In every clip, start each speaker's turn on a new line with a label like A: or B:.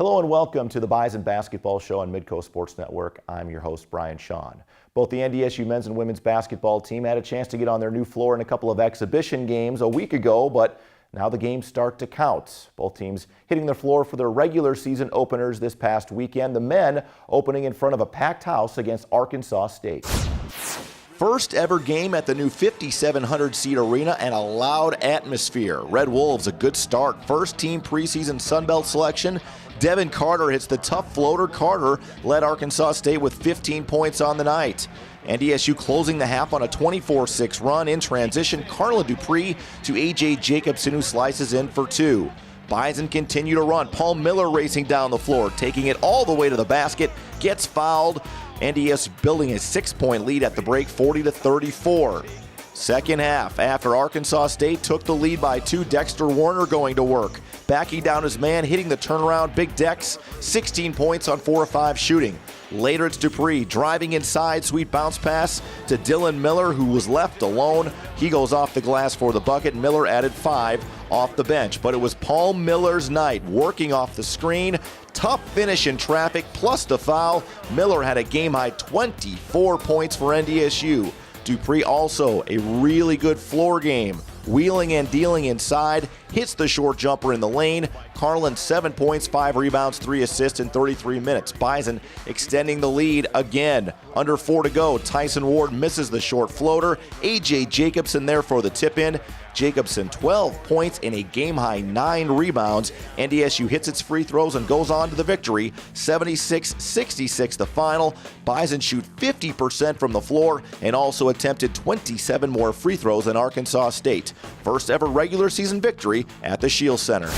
A: Hello and welcome to the Bison Basketball Show on Midco Sports Network. I'm your host, Brian Shawn. Both the NDSU men's and women's basketball team had a chance to get on their new floor in a couple of exhibition games a week ago, but now the games start to count. Both teams hitting their floor for their regular season openers this past weekend. The men opening in front of a packed house against Arkansas State. First ever game at the new 5,700-seat arena and a loud atmosphere. Red Wolves a good start. First team preseason Sunbelt selection. Devin Carter hits the tough floater. Carter led Arkansas State with 15 points on the night. NDSU closing the half on a 24-6 run. In transition, Carla Dupree to A.J. Jacobson, who slices in for two. Bison continue to run. Paul Miller racing down the floor, taking it all the way to the basket, gets fouled. NDSU building a 6-point lead at the break, 40-34. Second half, after Arkansas State took the lead by two, Dexter Warner going to work. Backing down his man, hitting the turnaround, Big Dex, 16 points on 4 of 5 shooting. Later it's Dupree driving inside, sweet bounce pass to Dylan Miller, who was left alone. He goes off the glass for the bucket. Miller added 5 off the bench, but it was Paul Miller's night, working off the screen. Tough finish in traffic, plus the foul. Miller had a game-high 24 points for NDSU. Dupree also a really good floor game, wheeling and dealing inside, hits the short jumper in the lane. Carlin 7 points, 5 rebounds, 3 assists in 33 minutes. Bison extending the lead again. Under 4 to go, Tyson Ward misses the short floater. A.J. Jacobson there for the tip-in. Jacobson 12 points and a game-high 9 rebounds. NDSU hits its free throws and goes on to the victory. 76-66 the final. Bison shoot 50% from the floor and also attempted 27 more free throws than Arkansas State. First ever regular season victory at the Shield Center.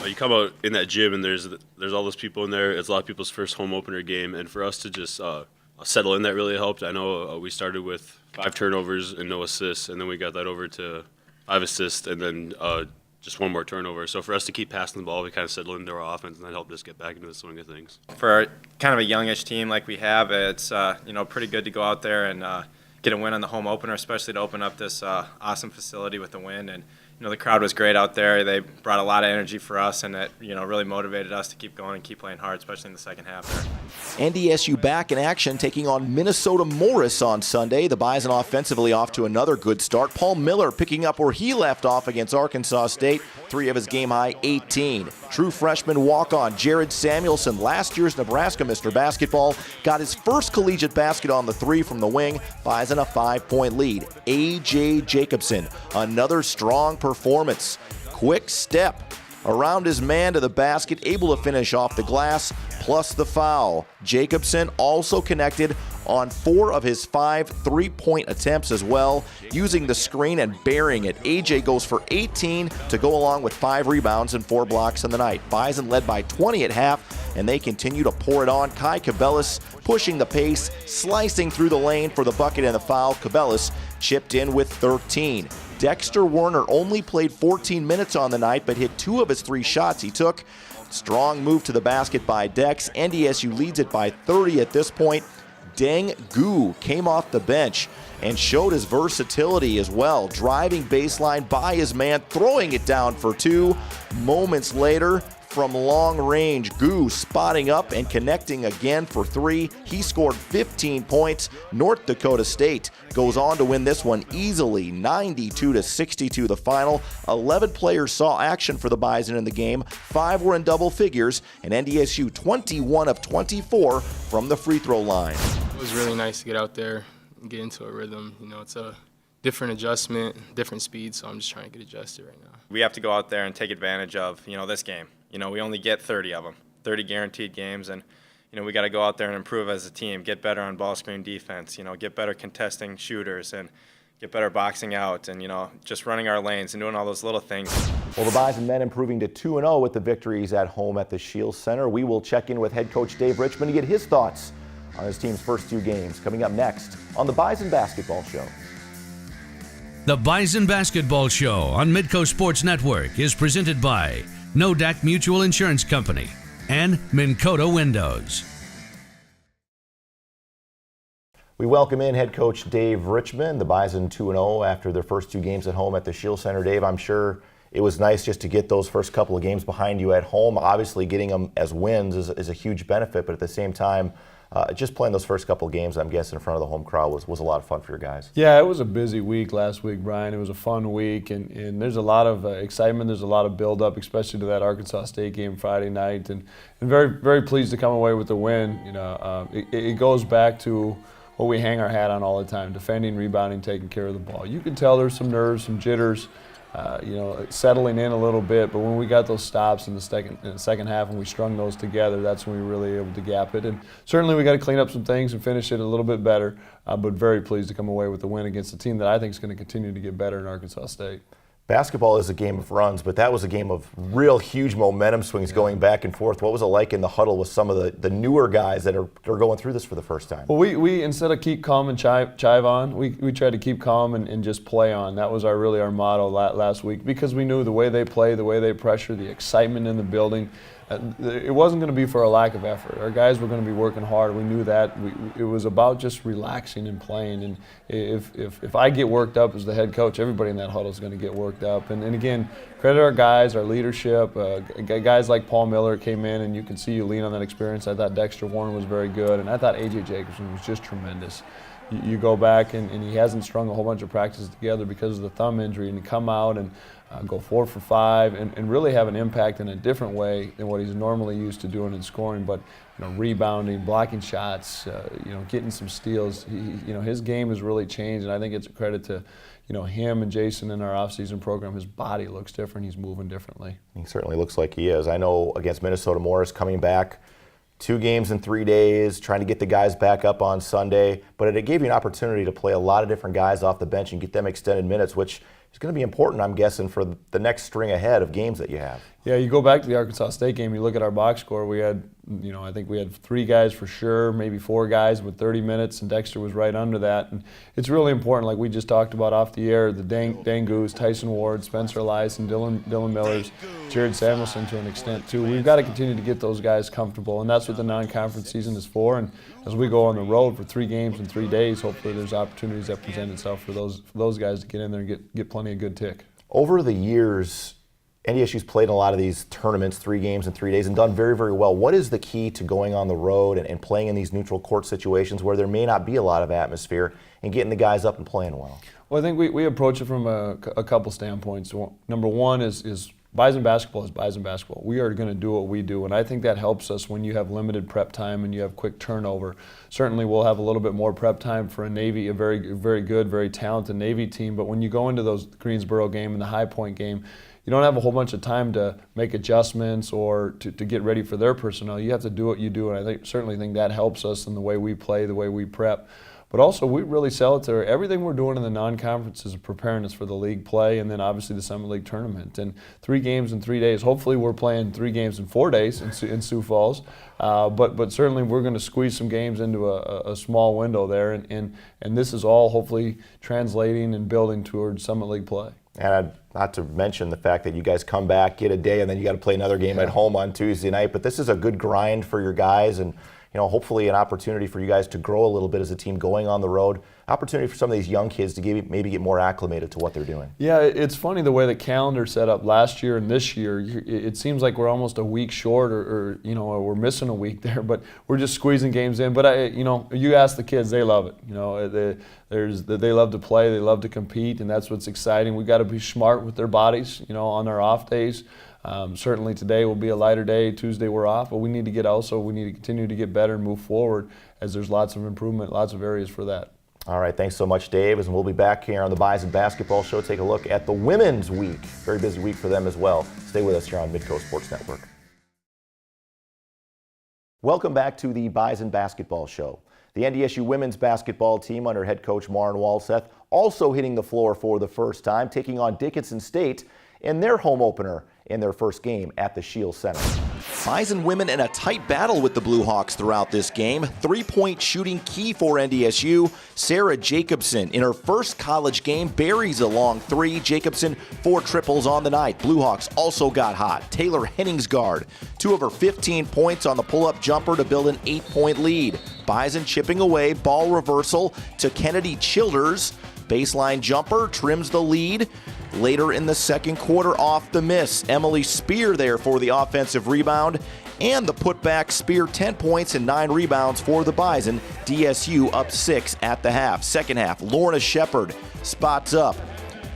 B: You come out in that gym and there's all those people in there. It's a lot of people's first home opener game, and for us to just settle in, that really helped. I know we started with 5 turnovers and no assists, and then we got that over to 5 assists and then just 1 more turnover. So for us to keep passing the ball, we kind of settled into our offense, and that helped us get back into the swing of things.
C: For kind of a youngish team like we have, it's pretty good to go out there and get a win on the home opener, especially to open up this awesome facility with a win. And the crowd was great out there. They brought a lot of energy for us, and it really motivated us to keep going and keep playing hard, especially in the second half there.
A: NDSU back in action, taking on Minnesota Morris on Sunday. The Bison offensively off to another good start. Paul Miller picking up where he left off against Arkansas State. 3 of his game-high 18. True freshman walk-on Jared Samuelson, last year's Nebraska Mr. Basketball, got his first collegiate basket on the 3 from the wing. Bison a 5-point lead. A.J. Jacobson, another strong performance. Quick step around his man to the basket, able to finish off the glass, plus the foul. Jacobson also connected on 4 of his 5 3-point attempts as well, using the screen and burying it. AJ goes for 18 to go along with 5 rebounds and 4 blocks in the night. Bison led by 20 at half, and they continue to pour it on. Kai Cabellis pushing the pace, slicing through the lane for the bucket and the foul. Cabellis chipped in with 13. Dexter Warner only played 14 minutes on the night, but hit 2 of his 3 shots he took. Strong move to the basket by Dex. NDSU leads it by 30 at this point. Deng Gu came off the bench and showed his versatility as well. Driving baseline by his man, throwing it down for 2. Moments later, from long range, Gu spotting up and connecting again for 3. He scored 15 points. North Dakota State goes on to win this one easily, 92-62 the final. 11 players saw action for the Bison in the game. 5 were in double figures, and NDSU 21 of 24 from the free throw line.
D: It was really nice to get out there and get into a rhythm. It's a different adjustment, different speed, so I'm just trying to get adjusted right now.
C: We have to go out there and take advantage of, this game. We only get 30 of them, 30 guaranteed games, and, we got to go out there and improve as a team, get better on ball screen defense, get better contesting shooters, and get better boxing out, and, just running our lanes and doing all those little things.
A: Well, the Bison men improving to 2-0 with the victories at home at the Shield Center. We will check in with head coach Dave Richman to get his thoughts on his team's first 2 games, coming up next on the Bison Basketball Show.
E: The Bison Basketball Show on Midco Sports Network is presented by Nodak Mutual Insurance Company and Mincoda Windows.
A: We welcome in head coach Dave Richman. The Bison 2-0 after their first 2 games at home at the Shield Center. Dave, I'm sure it was nice just to get those first couple of games behind you at home. Obviously, getting them as wins is a huge benefit, but at the same time, just playing those first couple of games, I'm guessing, in front of the home crowd was a lot of fun for your guys.
F: Yeah, it was a busy week last week, Brian. It was a fun week, and there's a lot of excitement. There's a lot of build-up, especially to that Arkansas State game Friday night, and very, very pleased to come away with the win. You know, it goes back to what we hang our hat on all the time: defending, rebounding, taking care of the ball. You can tell there's some nerves, some jitters. Settling in a little bit, but when we got those stops in the second half and we strung those together, that's when we were really able to gap it. And certainly we got to clean up some things and finish it a little bit better, but very pleased to come away with the win against a team that I think is going to continue to get better in Arkansas State.
A: Basketball is a game of runs, but that was a game of real huge momentum swings going back and forth. What was it like in the huddle with some of the newer guys that are going through this for the first time?
F: Well, we instead of keep calm and chive on, we tried to keep calm and just play on. That was our motto last week, because we knew the way they play, the way they pressure, the excitement in the building. It wasn't going to be for a lack of effort. Our guys were going to be working hard. We knew that. It was about just relaxing and playing. And if I get worked up as the head coach, everybody in that huddle is going to get worked up. And again, credit our guys, our leadership. Guys like Paul Miller came in, and you can see you lean on that experience. I thought Dexter Warren was very good, and I thought A.J. Jacobson was just tremendous. You go back, and he hasn't strung a whole bunch of practices together because of the thumb injury, and to come out and go 4 for 5 and really have an impact in a different way than what he's normally used to doing in scoring, but rebounding, blocking shots, getting some steals. His game has really changed, and I think it's a credit to him and Jason in our offseason program. His body looks different. He's moving differently.
A: He certainly looks like he is. I know against Minnesota Morris, coming back 2 games in 3 days, trying to get the guys back up on Sunday, but it gave you an opportunity to play a lot of different guys off the bench and get them extended minutes, which is going to be important, I'm guessing, for the next string ahead of games that you have.
F: Yeah, you go back to the Arkansas State game, you look at our box score, we had, I think we had 3 guys for sure, maybe 4 guys with 30 minutes, and Dexter was right under that. And it's really important, like we just talked about off the air, the Dangoose, Tyson Ward, Spencer Elias, and Dylan Millers, Jared Samuelson to an extent too. We've got to continue to get those guys comfortable, and that's what the non-conference season is for. And as we go on the road for 3 games in 3 days, hopefully there's opportunities that present itself for those guys to get in there and get plenty of good tick.
A: Over the years, NDSU's played in a lot of these tournaments, 3 games in 3 days, and done very, very well. What is the key to going on the road and playing in these neutral court situations where there may not be a lot of atmosphere and getting the guys up and playing well?
F: Well, I think we approach it from a couple standpoints. Number one is Bison basketball is Bison basketball. We are going to do what we do, and I think that helps us when you have limited prep time and you have quick turnover. Certainly we'll have a little bit more prep time for a Navy, a very, very good, very talented Navy team, but when you go into those Greensboro game and the High Point game, you don't have a whole bunch of time to make adjustments or to get ready for their personnel. You have to do what you do, and I certainly think that helps us in the way we play, the way we prep. But also, we really sell it to everything we're doing in the non-conference is preparing us for the league play, and then obviously the Summit League tournament. And 3 games in 3 days. Hopefully, we're playing 3 games in 4 days in Sioux Falls. But certainly, we're going to squeeze some games into a small window there, and this is all hopefully translating and building towards Summit League play.
A: And not to mention the fact that you guys come back, get a day, and then you got to play another game at home on Tuesday night. But this is a good grind for your guys, and hopefully an opportunity for you guys to grow a little bit as a team going on the road. Opportunity for some of these young kids to maybe get more acclimated to what they're doing.
F: Yeah, it's funny the way the calendar set up last year and this year. It seems like we're almost a week short, or we're missing a week there, but we're just squeezing games in. But you ask the kids, they love it. They love to play, they love to compete, and that's what's exciting. We got to be smart with their bodies, on their off days. Certainly today will be a lighter day. Tuesday we're off, but we need to continue to get better and move forward, as there's lots of improvement, lots of areas for that.
A: All right, thanks so much, Dave, and we'll be back here on the Bison Basketball Show. Take a look at the Women's Week. Very busy week for them as well. Stay with us here on Midco Sports Network. Welcome back to the Bison Basketball Show. The NDSU women's basketball team under head coach Maren Walseth also hitting the floor for the first time, taking on Dickinson State in their home opener in their first game at the Shield Center. Bison women in a tight battle with the Blue Hawks throughout this game. 3-point shooting key for NDSU. Sarah Jacobson in her first college game buries a long 3. Jacobson 4 triples on the night. Blue Hawks also got hot. Taylor Henningsgaard 2 of her 15 points on the pull-up jumper to build an 8-point lead. Bison chipping away, ball reversal to Kennedy Childers. Baseline jumper trims the lead. Later in the second quarter, off the miss, Emily Spear there for the offensive rebound, and the putback. Spear 10 points and 9 rebounds for the Bison. DSU up 6 at the half. Second half, Lorna Shepard spots up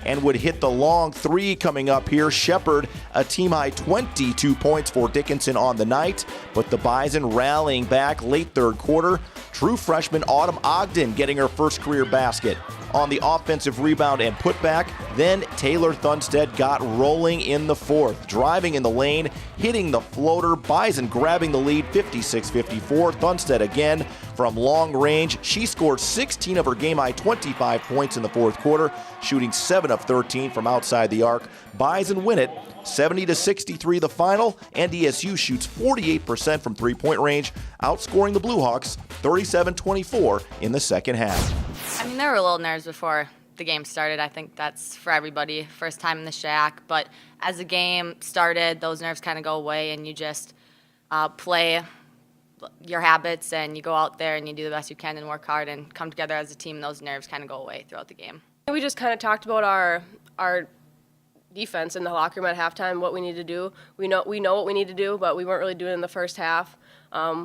A: and would hit the long three coming up here. Shepard, a team-high 22 points for Dickinson on the night, but the Bison rallying back late third quarter. True freshman Autumn Ogden getting her first career basket on the offensive rebound and putback. Then Taylor Thunstead got rolling in the fourth, driving in the lane, hitting the floater. Bison grabbing the lead 56-54. Thunstead again from long range. She scored 16 of her game-high 25 points in the fourth quarter, shooting 7 of 13 from outside the arc. Bison win it 70-63 the final, and DSU shoots 48% from three-point range, outscoring the Bluehawks 37-24 in the second half.
G: I mean, there were little nerves before the game started. I think that's for everybody, first time in the Shack. But as the game started, those nerves kind of go away, and you just play your habits, and you go out there and you do the best you can and work hard and come together as a team. Those nerves kind of go away throughout the game.
H: We just kind of talked about our defense in the locker room at halftime, what we need to do. We know what we need to do, but we weren't really doing it in the first half.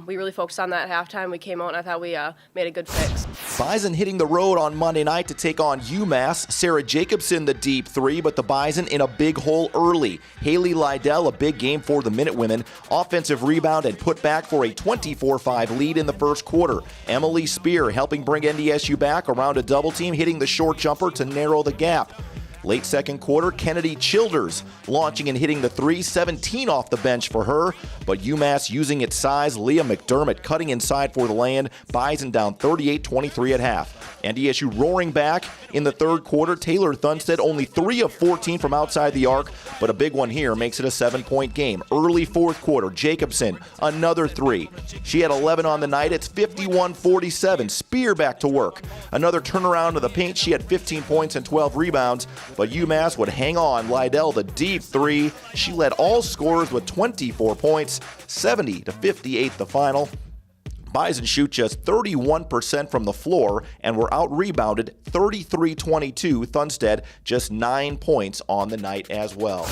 H: We really focused on that at halftime. We came out and I thought we made a good fix.
A: Bison hitting the road on Monday night to take on UMass. Sarah Jacobson the deep three, but the Bison in a big hole early. Haley Lydell, a big game for the Minutewomen. Offensive rebound and put back for a 24-5 lead in the first quarter. Emily Spear helping bring NDSU back around a double team, hitting the short jumper to narrow the gap. Late second quarter, Kennedy Childers launching and hitting the three, 17 off the bench for her, but UMass using its size. Leah McDermott cutting inside for the land. Bison down 38-23 at half. NDSU roaring back in the third quarter. Taylor Thunstead only 3 of 14 from outside the arc, but a big one here makes it a 7-point game. Early fourth quarter, Jacobson, another 3. She had 11 on the night. It's 51-47. Spear back to work. Another turnaround to the paint. She had 15 points and 12 rebounds, but UMass would hang on. Lydell, the deep 3. She led all scorers with 24 points, 70-58 the final. Bison shoot just 31% from the floor and were out-rebounded 33-22. Thunstead just 9 points on the night as well.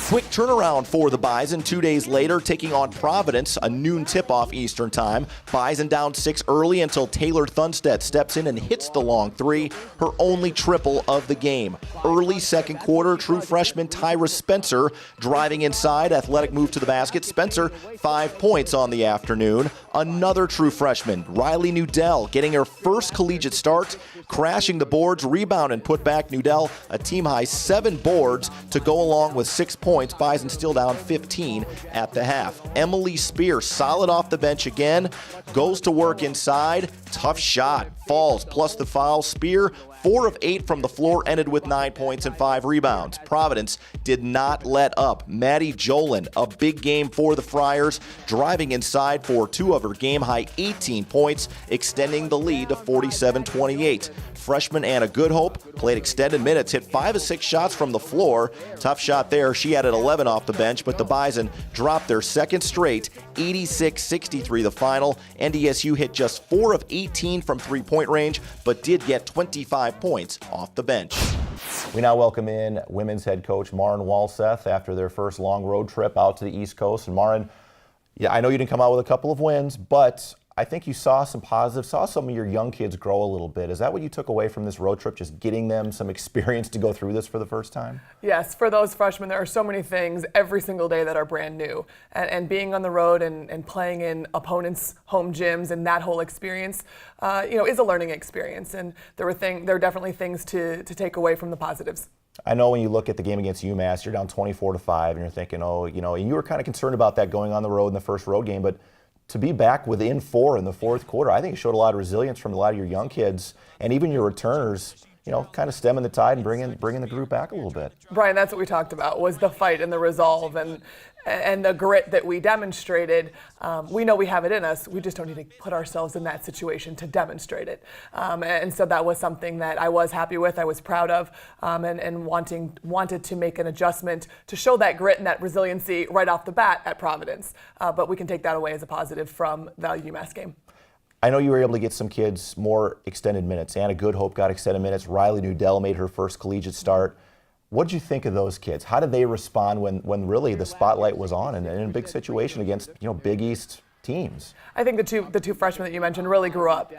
A: Quick turnaround for the Bison 2 days later, taking on Providence, a noon tip-off Eastern time. Bison down 6 early until Taylor Thunstead steps in and hits the long 3, her only triple of the game. Early second quarter, true freshman Tyra Spencer driving inside, athletic move to the basket. Spencer, 5 points on the afternoon. Another true freshman, Riley Nudell, getting her first collegiate start, crashing the boards, rebound and put back. Nudell, a team-high 7 boards to go along with 6 points. Bison still down 15 at the half. Emily Spear, solid off the bench again, goes to work inside. Tough shot, falls, plus the foul. Spear, 4 of 8 from the floor, ended with 9 points and 5 rebounds. Providence did not let up. Maddie Jolin, a big game for the Friars, driving inside for 2 of her game-high 18 points, extending the lead to 47-28. Freshman Anna Goodhope played extended minutes, hit 5 of 6 shots from the floor. Tough shot there. She added 11 off the bench, but the Bison dropped their second straight, 86-63 the final. NDSU hit just 4 of 18 from three-point range, but did get 25 points off the bench. We now welcome in women's head coach Maren Walseth after their first long road trip out to the East Coast. And Maren, yeah, I know you didn't come out with a couple of wins, but I think you saw some positives, saw some of your young kids grow a little bit. Is that what you took away from this road trip, just getting them some experience to go through this for the first time?
I: Yes, for those freshmen, there are so many things every single day that are brand new. And being on the road and playing in opponents' home gyms and that whole experience, is a learning experience. And there are definitely things to take away from the positives.
A: I know when you look at the game against UMass, you're down 24-5, and you're thinking, and you were kind of concerned about that going on the road in the first road game, but to be back within 4 in the fourth quarter, I think it showed a lot of resilience from a lot of your young kids and even your returners, kind of stemming the tide and bringing the group back a little bit.
I: Brian, that's what we talked about, was the fight and the resolve and the grit that we demonstrated. We know we have it in us. We just don't need to put ourselves in that situation to demonstrate it. And so that was something that I was happy with, I was proud of, and wanted to make an adjustment to show that grit and that resiliency right off the bat at Providence. But we can take that away as a positive from the UMass game.
A: I know you were able to get some kids more extended minutes. Anna Goodhope got extended minutes. Riley Nudell made her first collegiate start. What did you think of those kids? How did they respond when really the spotlight was on and in a big situation against Big East teams?
I: I think the two freshmen that you mentioned really grew up.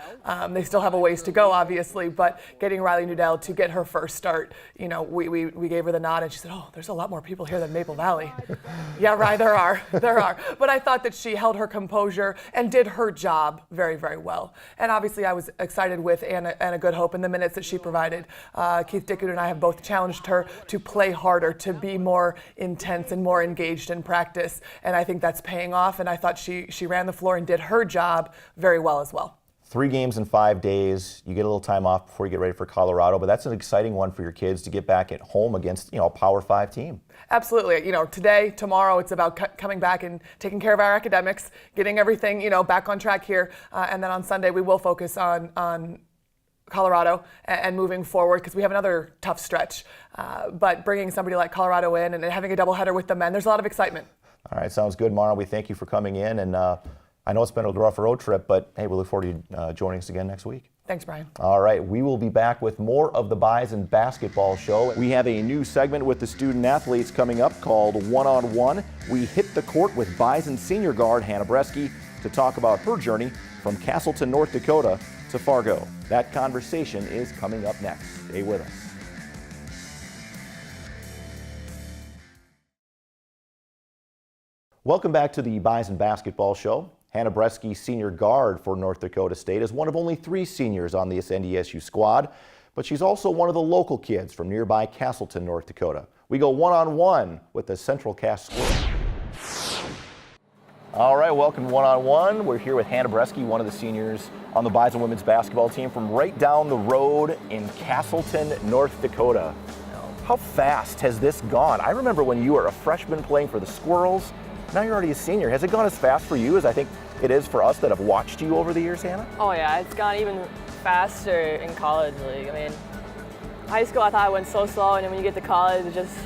I: They still have a ways to go, obviously, but getting Riley Nudell to get her first start, we gave her the nod, and she said, "Oh, there's a lot more people here than Maple Valley." Yeah, right, there are. But I thought that she held her composure and did her job very, very well. And obviously, I was excited with Anna Good Hope in the minutes that she provided. Keith Dickard and I have both challenged her to play harder, to be more intense and more engaged in practice, and I think that's paying off. And I thought she ran the floor and did her job very well as well.
A: 3 games in 5 days. You get a little time off before you get ready for Colorado, but that's an exciting one for your kids to get back at home against a Power 5 team.
I: Absolutely. Today, tomorrow, it's about coming back and taking care of our academics, getting everything back on track here, and then on Sunday we will focus on Colorado and moving forward because we have another tough stretch. But bringing somebody like Colorado in and having a doubleheader with the men, there's a lot of excitement.
A: All right, sounds good, Mara. We thank you for coming in, and I know it's been a rough road trip, but hey, we look forward to you joining us again next week.
I: Thanks, Brian.
A: All right, we will be back with more of the Bison Basketball Show. We have a new segment with the student athletes coming up called One-on-One. We hit the court with Bison senior guard Hannah Breske to talk about her journey from Castleton, North Dakota to Fargo. That conversation is coming up next. Stay with us. Welcome back to the Bison Basketball Show. Hannah Breske, senior guard for North Dakota State, is one of only 3 seniors on this NDSU squad, but she's also one of the local kids from nearby Castleton, North Dakota. We go one-on-one with the Central Cast Squirrel. All right, welcome to one-on-one. We're here with Hannah Breske, one of the seniors on the Bison women's basketball team from right down the road in Castleton, North Dakota. How fast has this gone? I remember when you were a freshman playing for the Squirrels. Now you're already a senior. Has it gone as fast for you as I think it is for us that have watched you over the years, Hannah?
J: Oh yeah, it's gone even faster in college league. I mean, high school I thought I went so slow, and then when you get to college, it's just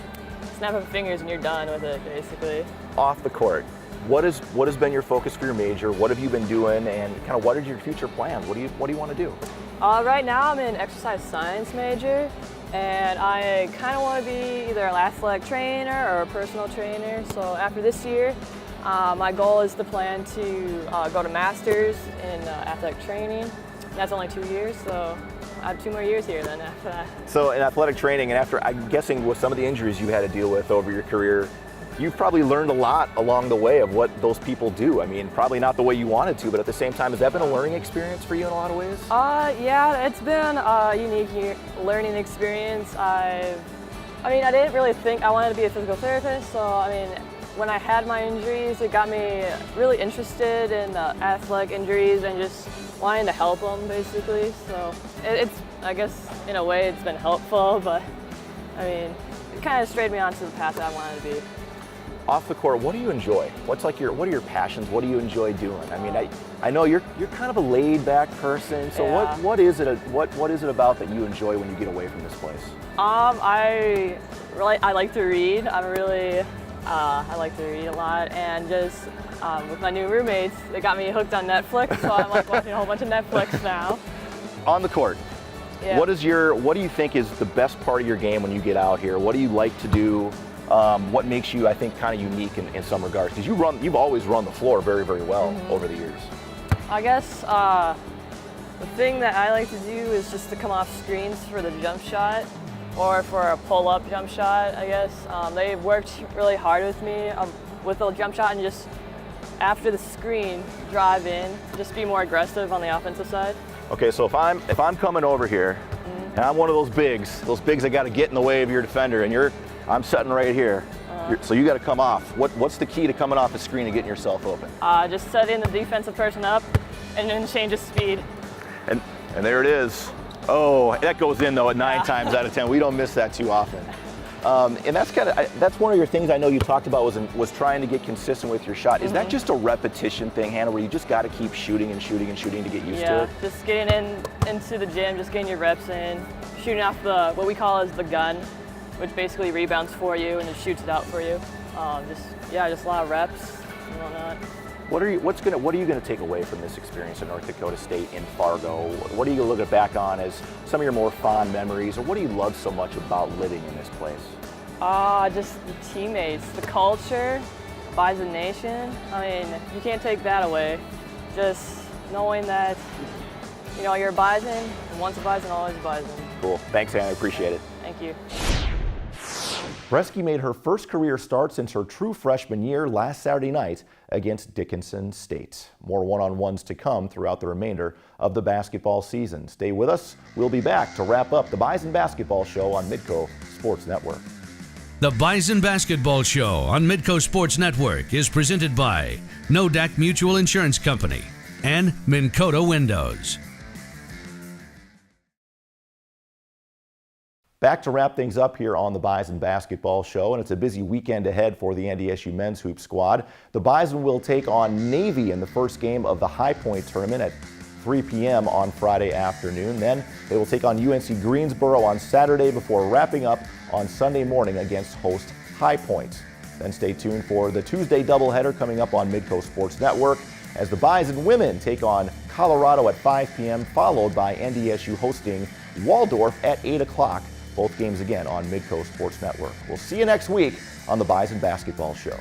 J: snap of fingers and you're done with it, basically.
A: Off the court, what has been your focus for your major? What have you been doing, and kind of what are your future plans? What do you want to do?
J: Right now I'm an exercise science major, and I kind of want to be either an athletic trainer or a personal trainer. So after this year, my goal is to plan to go to master's in athletic training. That's only 2 years, so I have 2 more years here then after that.
A: So in athletic training, and after, I'm guessing with some of the injuries you had to deal with over your career, you've probably learned a lot along the way of what those people do. I mean, probably not the way you wanted to, but at the same time, has that been a learning experience for you in a lot of ways?
J: Yeah, it's been a unique learning experience. I didn't really think I wanted to be a physical therapist, so when I had my injuries, it got me really interested in athletic injuries and just wanting to help them, basically. So I guess in a way it's been helpful, but it kind of strayed me onto the path that I wanted to be.
A: Off the court, what do you enjoy? What are your passions? What do you enjoy doing? I know you're kind of a laid-back person. So
J: yeah.
A: what is it about that you enjoy when you get away from this place?
J: I like to read. I like to read a lot, and just with my new roommates, they got me hooked on Netflix. So I'm like watching a whole bunch of Netflix now.
A: On the court,
J: yeah.
A: what do you think is the best part of your game when you get out here? What do you like to do? What makes you, I think, kind of unique in some regards? Because you've always run the floor very, very well over the years.
J: I guess the thing that I like to do is just to come off screens for the jump shot or for a pull-up jump shot, I guess. They've worked really hard with me with the jump shot, and just after the screen, drive in, just be more aggressive on the offensive side.
A: Okay, so if I'm coming over here, and I'm one of those bigs that got to get in the way of your defender, and I'm sitting right here, so you got to come off. What's the key to coming off the screen and getting yourself open?
J: Just setting the defensive person up and then change of speed.
A: And there it is. Oh, that goes in though at 9 times out of 10. We don't miss that too often. And that's one of your things I know you talked about was trying to get consistent with your shot. Is that just a repetition thing, Hannah, where you just got to keep shooting and shooting and shooting to get used to it?
J: Yeah, just getting into the gym, just getting your reps in, shooting off what we call as the gun, which basically rebounds for you and just shoots it out for you. Just a lot of reps and whatnot.
A: What are you going to take away from this experience at North Dakota State in Fargo? What are you going to look back on as some of your more fond memories, or what do you love so much about living in this place?
J: Just the teammates, the culture, Bison Nation. I mean, you can't take that away. Just knowing that, you're a Bison, and once a Bison, always a Bison.
A: Cool. Thanks, Hannah. I appreciate it.
J: Thank you.
A: Breske made her first career start since her true freshman year last Saturday night against Dickinson State. More one-on-ones to come throughout the remainder of the basketball season. Stay with us. We'll be back to wrap up the Bison Basketball Show on Midco Sports Network.
E: The Bison Basketball Show on Midco Sports Network is presented by Nodak Mutual Insurance Company and Mincoda Windows.
A: Back to wrap things up here on the Bison Basketball Show, and it's a busy weekend ahead for the NDSU men's hoop squad. The Bison will take on Navy in the first game of the High Point tournament at 3 p.m. on Friday afternoon. Then they will take on UNC Greensboro on Saturday before wrapping up on Sunday morning against host High Point. Then stay tuned for the Tuesday doubleheader coming up on Midco Sports Network as the Bison women take on Colorado at 5 p.m., followed by NDSU hosting Waldorf at 8 o'clock. Both games again on Midco Sports Network. We'll see you next week on the Bison Basketball Show.